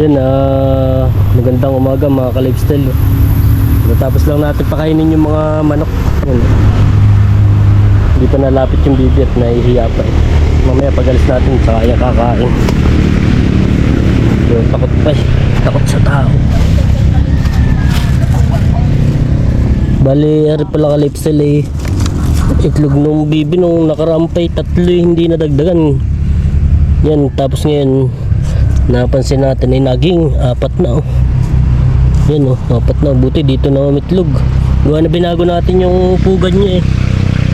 Yan, magandang umaga mga ka-lifestyle. Natapos lang natin pakainin yung mga manok. Yan. Hindi pa nalapit yung bibi at nahihiya pa eh. Mamaya pag-alis natin, saka yung kakain. So, takot pa eh. Takot sa tao. Bali, ari pala ka-lifestyle eh. Itlog nung bibi nung nakarampay, 3 hindi nadagdagan. Yan, tapos ngayon napansin natin ay naging 4 na oh. Yan oh, 4 na. Buti dito na umitlog. Gawa na binago natin yung pugad niya eh.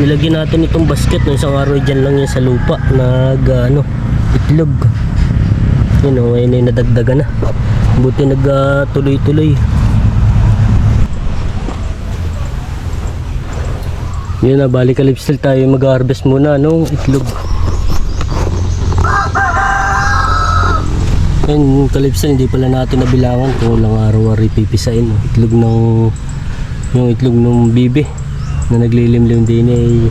Nilagyan natin itong basket no, isang araw dyan lang yan sa lupa itlog. Yan oh, ngayon ay nadagdagan na. Buti tuloy-tuloy. Yan na, balik ka-lifestyle tayo mag-harvest muna itlog. Yan ka-lifestyle, hindi pala natin nabilangan kung ilang araw-araw pipisain yung itlog ng bibi na naglilimlim din eh.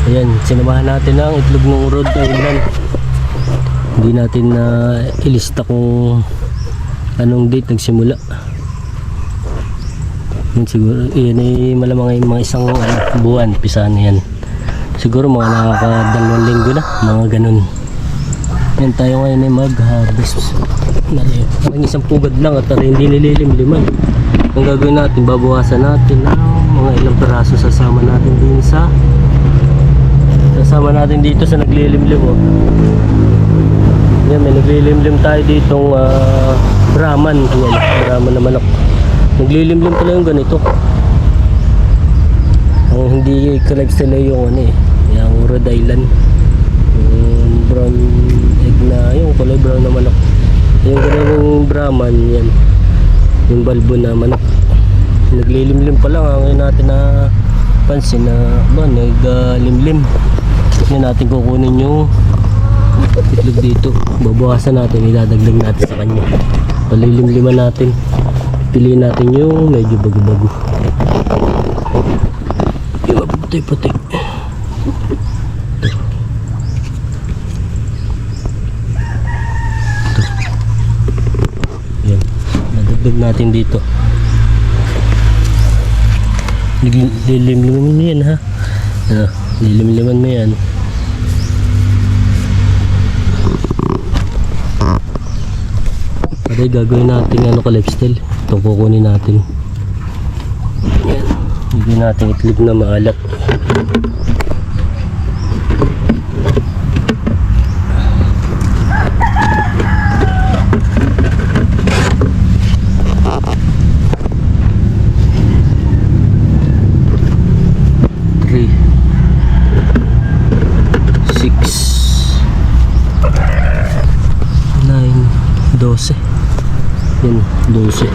Ayan, sinamahan natin ang itlog ng Rhode Island. Hindi natin na ilista kung anong date nagsimula. Yan siguro, yan ay malamang ay mga isang buwan, pisahan na yan. Siguro mga nakaka2 linggo na, mga ganun. Yan tayo ngayon ay mag-harvest. Parang isang pugad lang at hindi nililimliman. Ang gagawin natin, babawasan natin ng mga ilang peraso sasama natin dito sa naglilimlim oh. Yan, may naglilimlim tayo ditong Brahman. Yan, Brahman na manok. Naglilimlim pala yung ganito. Ang hindi ka-lifestyle yung yung Rhode Island. Yung brown egg na, yung kulay brown na manok. Yung ganung Brahman, yan. Yung balbo na manok. Naglilimlim pa lang. Ngayon natin na pansin na naglimlim. Yan natin kukunin yung itlog dito. Babawasan natin, idadagdag natin sa kanya. Palilimliman natin. Piliin natin yung medyo bago-bago. Yung maputi-puti. Yan. Nadagdag natin dito. Lilimliman mo yan ha. Lilimliman mo yan. Pwede gagawin natin ka-lifestyle. Ito kukunin natin. Yan. Hindi natin itlog na maalat. Yan, 12.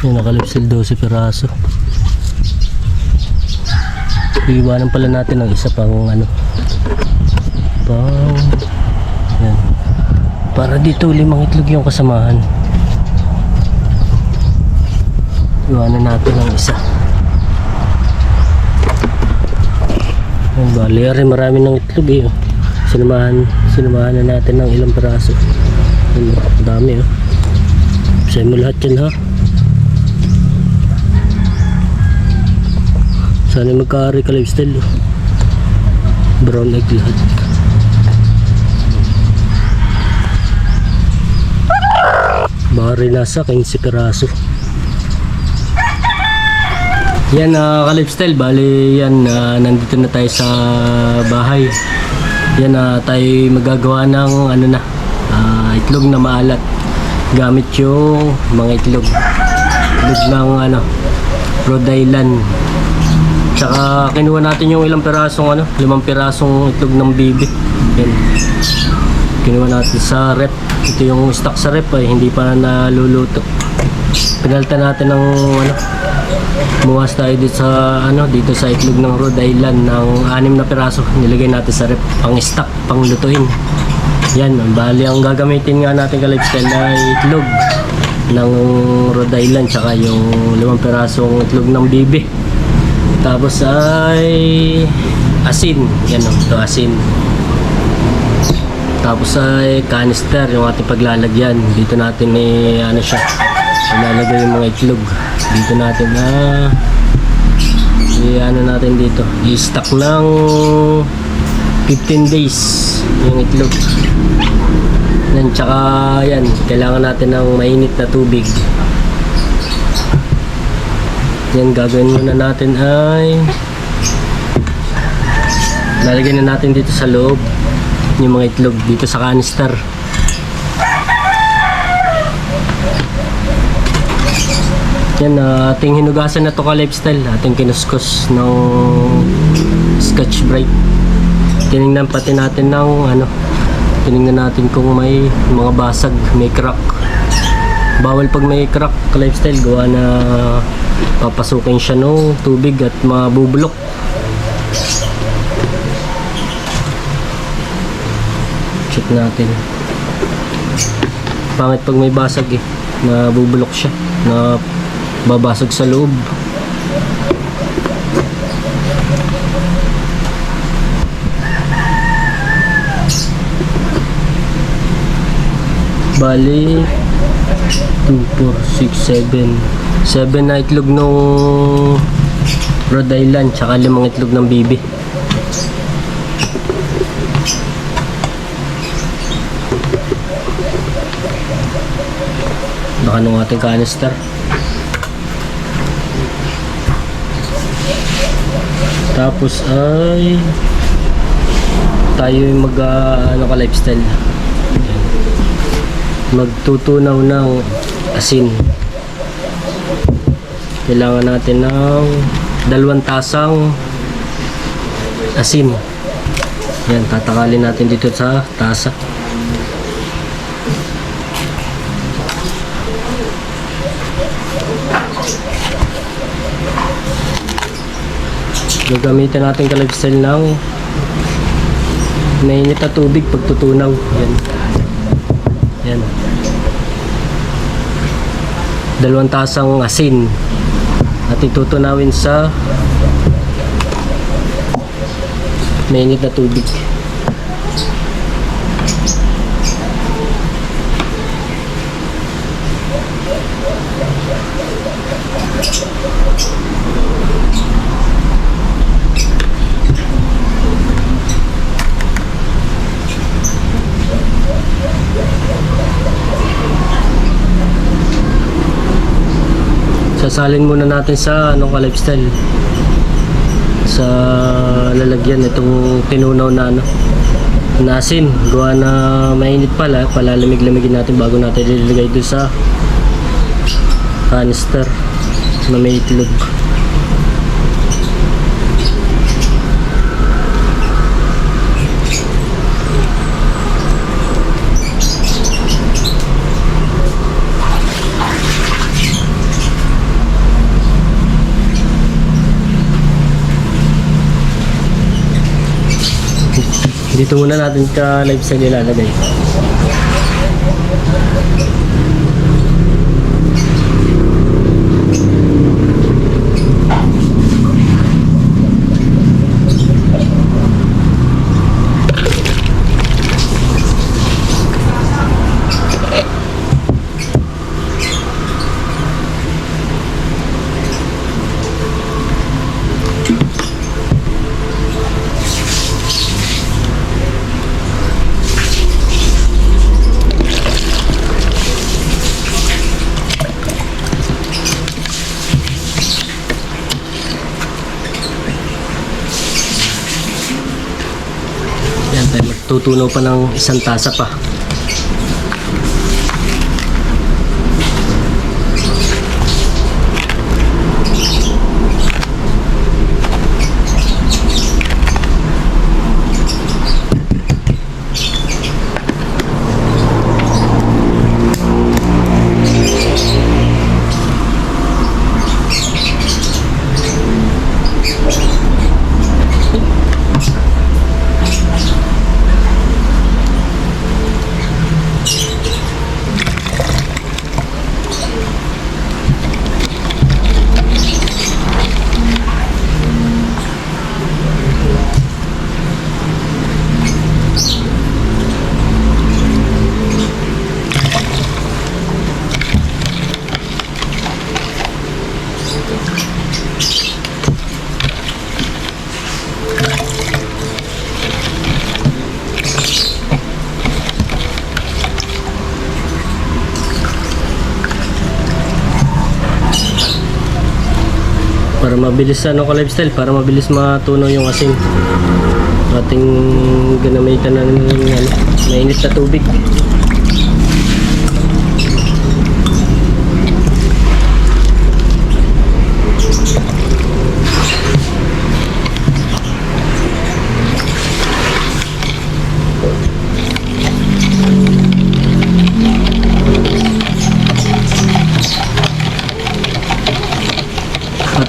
Yan, nakalipsil 12 piraso. Iiwanan pala natin ng isa pang yan. Para dito 5 itlog yung kasamahan. Iiwanan natin ng isa. Bali, marami ng itlog eh. Sinamahan na natin ng ilang peraso. Ang dami oh. Sa'yo mo lahat yan ha. Sana magka-ari ka-lifestyle oh. Brown egg lahat. Bari nasa 15 peraso. Yan ka-lifestyle, bali yan nandito na tayo sa bahay. Yan tayo magagawa ng itlog na maalat gamit yung mga itlog ng Rhode Island. Tsaka kinuha natin yung ilang pirasong 5 pirasong itlog ng bibi. Yan. Kinuha natin sa rep. Ito yung stock sa rep hindi pa naluluto. Pinalitan natin ng buwas tayo dito sa itlog ng Rhode Island ng 6 na piraso. Nilagay natin sa rep pang stock, pang lutuin. Yan, bali ang gagamitin nga natin ka-lifestyle na itlog ng Rhode Island tsaka yung 5 pirasong itlog ng bibi. Tapos ay asin. Yan o, ito asin. Tapos ay canister, yung ating paglalagyan. Dito natin ano siya, ilalagay yung mga itlog. Dito natin ano natin dito, i-stock ng 15 days yung itlog. Yan, tsaka yan, kailangan natin ng mainit na tubig. Yan, gagawin muna natin ay lalagyan na natin dito sa loob yung mga itlog dito sa canister. Yan, ating hinugasan na to ka-lifestyle. Ating kinuskus ng Scotch Brite. Tinignan pati natin ng tinignan natin kung may mga basag, may crack. Bawal pag may crack ka-lifestyle, gawa na papasukin siya ng tubig at mabubulok. Check natin. Pangit pag may basag nabubulok siya, na babasag sa loob. Bali 2, 4, 6, 7 na itlog nung Rhode Island, tsaka 5 itlog ng bibi. Baka nung ating canister. Tapos ay tayo mag ka-lifestyle, magtutunaw ng asin. Kailangan natin ng 2 tasang asin. Yan, tatakalin natin dito sa tasa. Gagamitin natin ka-lifestyle ng mainit na tubig pagtutunaw. Yan. Yan. 2 tasang asin at itutunawin sa mainit na tubig. Sasalin muna natin sa ka-lifestyle, sa lalagyan itong tinunaw na na asin. Gawa na mainit pala, palalamig-lamigin natin bago natin ilagay doon sa canister na may itlog. Dito muna natin ka-lifestyle ilalagay. Tutunaw pa ng 1 tasa pa. Para mabilis ano ka lifestyle, para mabilis matunaw yung asin. Ating ginamitan ng ano, mainit na tubig.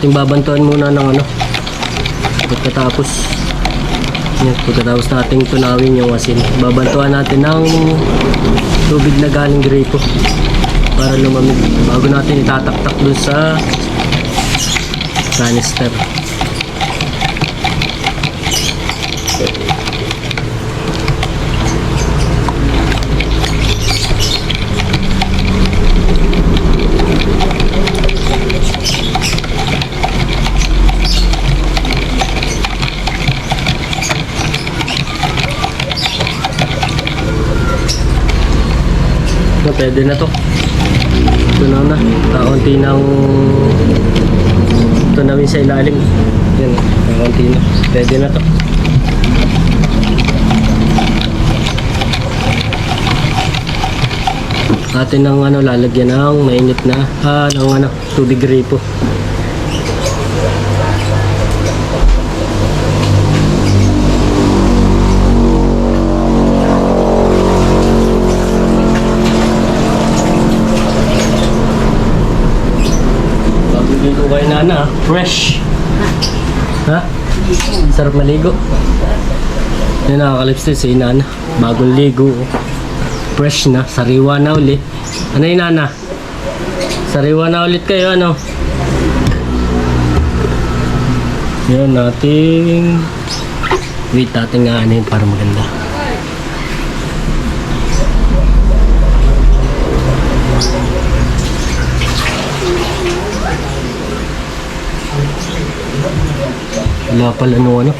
Ating babantuan muna ng ano, pagkatapos nating tunawin yung asin, babantuan natin ng tubig na galing gripo para lumamig bago natin itataktak dun sa canister. Pwede na to. Tunaw na. Kaunti nang tunawin sa ilalim. Yan. Kaunti na. Pwede na to. Atin ng ano, lalagyan ng mainit na ng ano, tubig gripo. Kay Nana, fresh. Ha? Sarap maligo. Yan, nakakalipstick si Nana. Bagong ligo. Fresh na, sariwa na ulit. Ano yun, Nana? Sariwa na ulit kayo, ano? Yan, nating wait, ating aanin para maganda. Wala pala nung ano,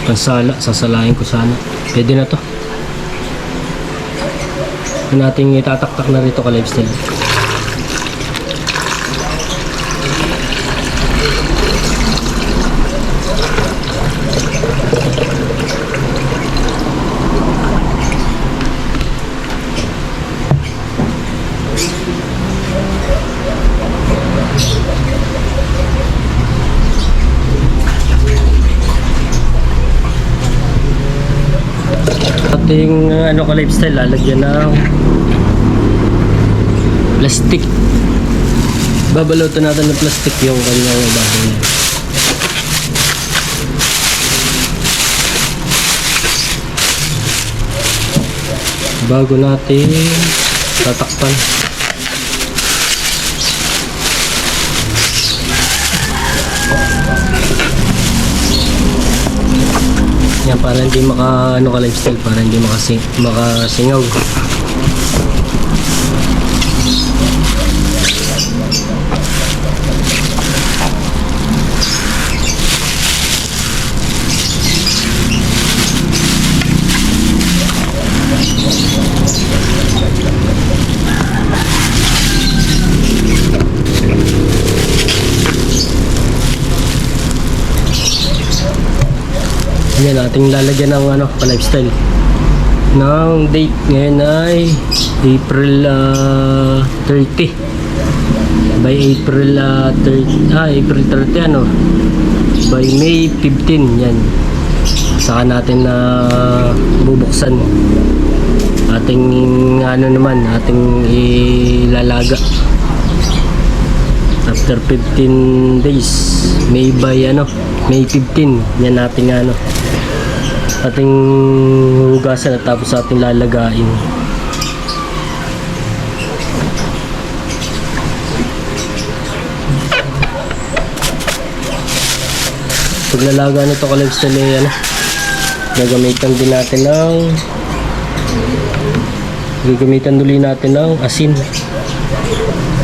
pansala, sasalain ko sana. Pwede na to. Nating itataktak na rito ka lifestyle. Ating ano ka lifestyle, lalagyan ng plastic. Babalutan natin ng plastic yung kanyang bahay. Bago natin tatakpan. Yan, para hindi ano ka lifestyle, para hindi makasingaw. Yan, ating lalagyan ng ano, pa-lifestyle ng date. Ngayon ay April 30. By April 30 ano, by May 15. Yan, saka natin na bubuksan ating ano naman, ating ilalaga after 15 days. May by ano, May 15. Yan natin ano, ating hugasan at tapos ating lalagain. Paglalaga nito ka lifestyle ay ano, gagamitan din natin ng uli natin ng asin.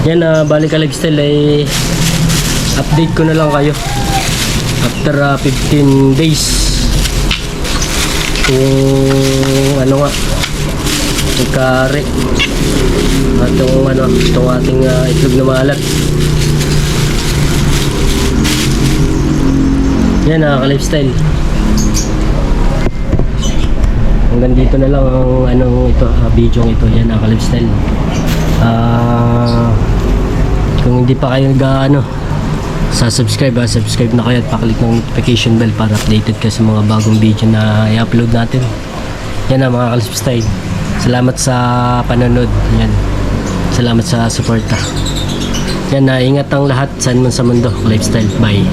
Yan, balik ka lifestyle ay update ko na lang kayo after 15 days kung ano nga nagkari itong ano, itong ating itlog na maalat. Yan ka-lifestyle. Hanggang dito na lang ang video ito. Yan ka-lifestyle. Kung hindi pa kayo subscribe na kayo at paklik ng notification bell para updated ka sa mga bagong video na i-upload natin. Yan mga ka-lifestyle. Salamat sa panonood. Yan. Salamat sa suporta. Yan ingat ang lahat saan man sa mundo. Lifestyle. Bye.